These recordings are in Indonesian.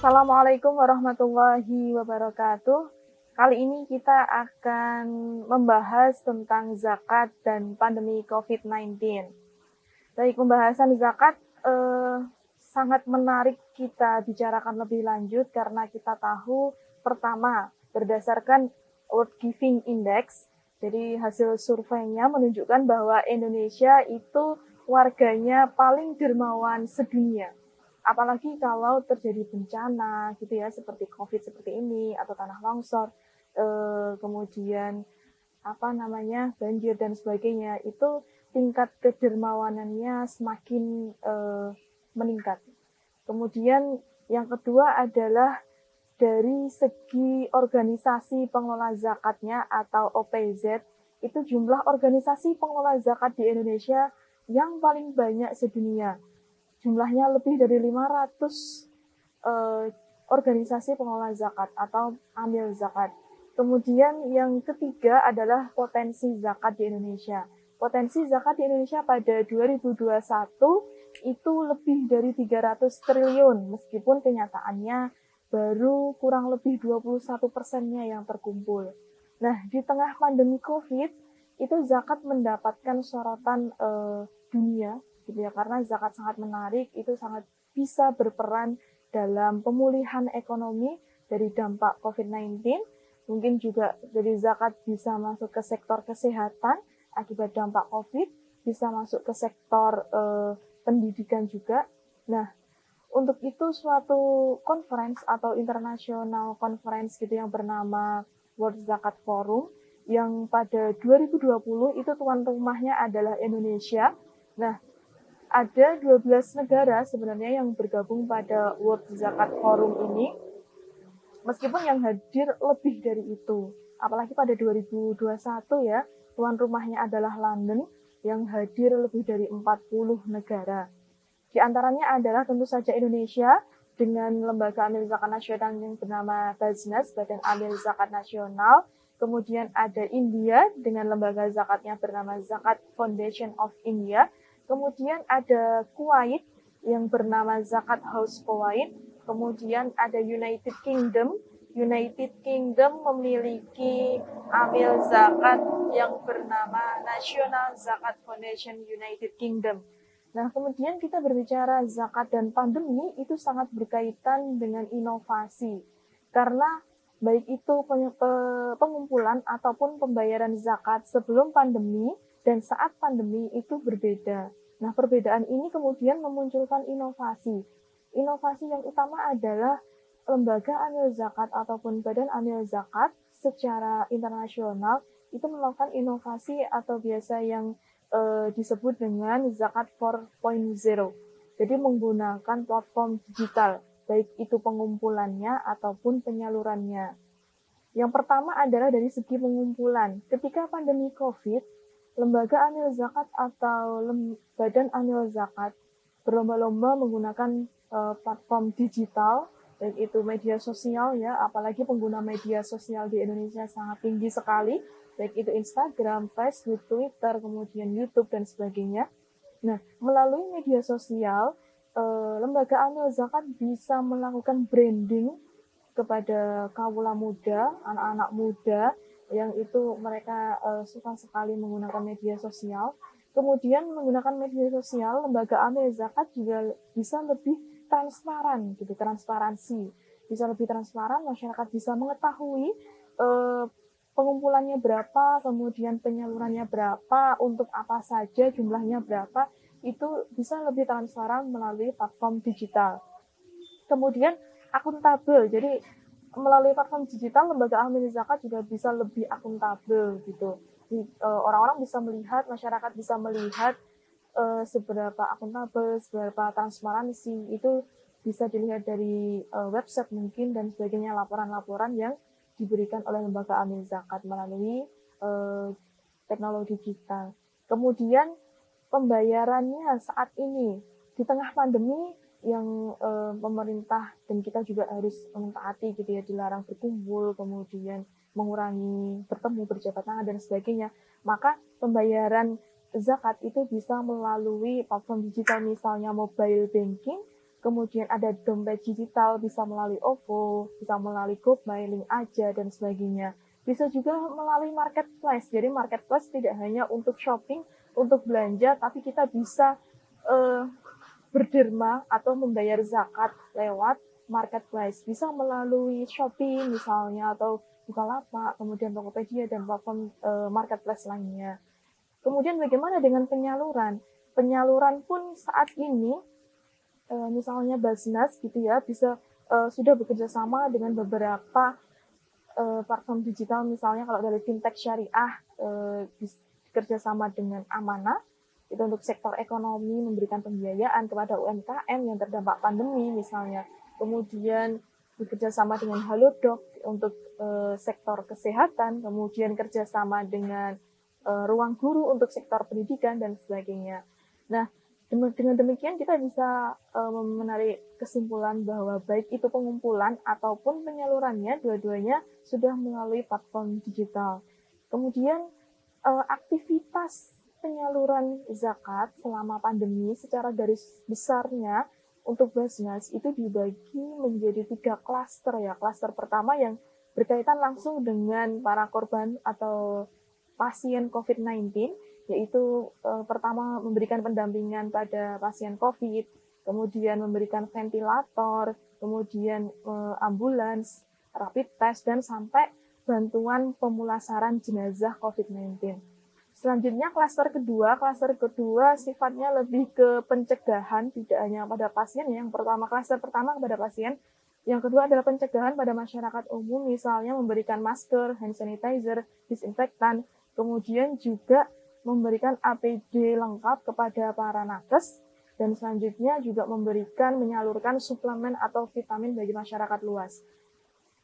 Assalamualaikum warahmatullahi wabarakatuh. Kali ini kita akan membahas tentang zakat dan pandemi COVID-19. Baik, pembahasan zakat sangat menarik kita bicarakan lebih lanjut karena kita tahu pertama berdasarkan World Giving Index, jadi hasil surveinya menunjukkan bahwa Indonesia itu warganya paling dermawan sedunia. Apalagi kalau terjadi bencana gitu ya, seperti COVID seperti ini atau tanah longsor, kemudian banjir dan sebagainya, itu tingkat kedermawanannya semakin meningkat. Kemudian yang kedua adalah dari segi organisasi pengelola zakatnya atau OPZ, itu jumlah organisasi pengelola zakat di Indonesia yang paling banyak sedunia. Jumlahnya lebih dari 500 organisasi pengelola zakat atau amil zakat. Kemudian yang ketiga adalah potensi zakat di Indonesia. Potensi zakat di Indonesia pada 2021 itu lebih dari 300 triliun, meskipun kenyataannya baru kurang lebih 21%-nya yang terkumpul. Nah, di tengah pandemi COVID, itu zakat mendapatkan sorotan dunia, gitu ya, karena zakat sangat menarik, itu sangat bisa berperan dalam pemulihan ekonomi dari dampak COVID-19. Mungkin juga dari zakat bisa masuk ke sektor kesehatan akibat dampak COVID, bisa masuk ke sektor pendidikan juga. Nah, untuk itu suatu conference atau international conference gitu yang bernama World Zakat Forum yang pada 2020 itu tuan rumahnya adalah Indonesia. Nah, ada 12 negara sebenarnya yang bergabung pada World Zakat Forum ini, meskipun yang hadir lebih dari itu. Apalagi pada 2021 ya, tuan rumahnya adalah London yang hadir lebih dari 40 negara. Di antaranya adalah tentu saja Indonesia dengan Lembaga Amil Zakat Nasional yang bernama Bajnas, Badan Amil Zakat Nasional. Kemudian ada India dengan lembaga zakatnya bernama Zakat Foundation of India. Kemudian ada Kuwait yang bernama Zakat House Kuwait. Kemudian ada United Kingdom. United Kingdom memiliki amil zakat yang bernama National Zakat Foundation United Kingdom. Nah, kemudian kita berbicara zakat dan pandemi itu sangat berkaitan dengan inovasi. Karena baik itu pengumpulan ataupun pembayaran zakat sebelum pandemi dan saat pandemi itu berbeda. Nah, perbedaan ini kemudian memunculkan inovasi. Inovasi yang utama adalah lembaga amil zakat ataupun badan amil zakat secara internasional itu melakukan inovasi atau biasa yang disebut dengan zakat 4.0. Jadi menggunakan platform digital, baik itu pengumpulannya ataupun penyalurannya. Yang pertama adalah dari segi pengumpulan. Ketika pandemi COVID, lembaga amil zakat atau badan amil zakat berlomba-lomba menggunakan platform digital, baik itu media sosial ya, apalagi pengguna media sosial di Indonesia sangat tinggi sekali, baik itu Instagram, Facebook, Twitter, kemudian YouTube dan sebagainya. Nah, melalui media sosial, lembaga amil zakat bisa melakukan branding kepada kaula muda, anak-anak muda yang itu mereka suka sekali menggunakan media sosial. Kemudian menggunakan media sosial, lembaga amil zakat juga bisa lebih transparan, gitu, transparansi. Bisa lebih transparan, masyarakat bisa mengetahui pengumpulannya berapa, kemudian penyalurannya berapa, untuk apa saja, jumlahnya berapa, itu bisa lebih transparan melalui platform digital. Kemudian akuntabel, jadi melalui platform digital lembaga amil zakat juga bisa lebih akuntabel gitu. Orang-orang bisa melihat, masyarakat bisa melihat seberapa akuntabel, seberapa transparansi, itu bisa dilihat dari website mungkin dan sebagainya, laporan-laporan yang diberikan oleh lembaga amil zakat melalui teknologi digital. Kemudian pembayarannya saat ini di tengah pandemi yang pemerintah dan kita juga harus mentaati gitu ya, dilarang berkumpul, kemudian mengurangi bertemu, berjabat tangan dan sebagainya, maka pembayaran zakat itu bisa melalui platform digital, misalnya mobile banking, kemudian ada dompet digital bisa melalui OVO, bisa melalui GoPay, Link Aja, dan sebagainya. Bisa juga melalui marketplace. Jadi marketplace tidak hanya untuk shopping, untuk belanja, tapi kita bisa berderma atau membayar zakat lewat marketplace. Bisa melalui Shopee misalnya, atau Bukalapak, kemudian Tokopedia, dan platform marketplace lainnya. Kemudian bagaimana dengan penyaluran? Penyaluran pun saat ini, misalnya Basnas gitu ya, bisa sudah bekerja sama dengan beberapa platform digital, misalnya kalau dari fintech syariah bekerja sama dengan Amanah, itu untuk sektor ekonomi memberikan pembiayaan kepada UMKM yang terdampak pandemi misalnya. Kemudian bekerja sama dengan Halodoc untuk sektor kesehatan, kemudian kerjasama dengan Ruang Guru untuk sektor pendidikan dan sebagainya. Nah, dengan demikian kita bisa menarik kesimpulan bahwa baik itu pengumpulan ataupun penyalurannya, dua-duanya sudah melalui platform digital. Kemudian aktivitas penyaluran zakat selama pandemi secara garis besarnya untuk Basnas itu dibagi menjadi 3 klaster ya. Klaster pertama yang berkaitan langsung dengan para korban atau pasien COVID-19, yaitu pertama memberikan pendampingan pada pasien COVID, kemudian memberikan ventilator, kemudian ambulans, rapid test, dan sampai bantuan pemulasaran jenazah COVID-19. Selanjutnya klaster kedua sifatnya lebih ke pencegahan, tidak hanya pada pasien. Yang pertama, klaster pertama kepada pasien, yang kedua adalah pencegahan pada masyarakat umum, misalnya memberikan masker, hand sanitizer, disinfektan, kemudian juga memberikan APD lengkap kepada para nakes, dan selanjutnya juga menyalurkan suplemen atau vitamin bagi masyarakat luas.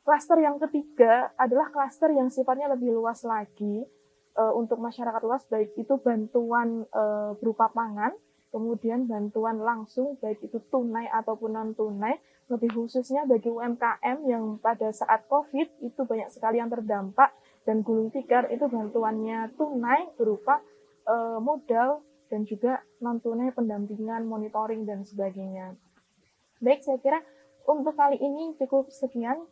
Klaster yang ketiga adalah klaster yang sifatnya lebih luas lagi untuk masyarakat luas, baik itu bantuan berupa pangan, kemudian bantuan langsung baik itu tunai ataupun non tunai, lebih khususnya bagi UMKM yang pada saat COVID itu banyak sekali yang terdampak, dan gulung tikar itu bantuannya tunai berupa modal dan juga non tunai pendampingan, monitoring, dan sebagainya. Baik, saya kira untuk kali ini cukup sekian.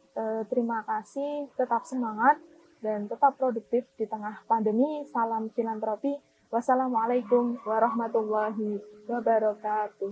Terima kasih, tetap semangat dan tetap produktif di tengah pandemi. Salam filantropi. Wassalamualaikum warahmatullahi wabarakatuh.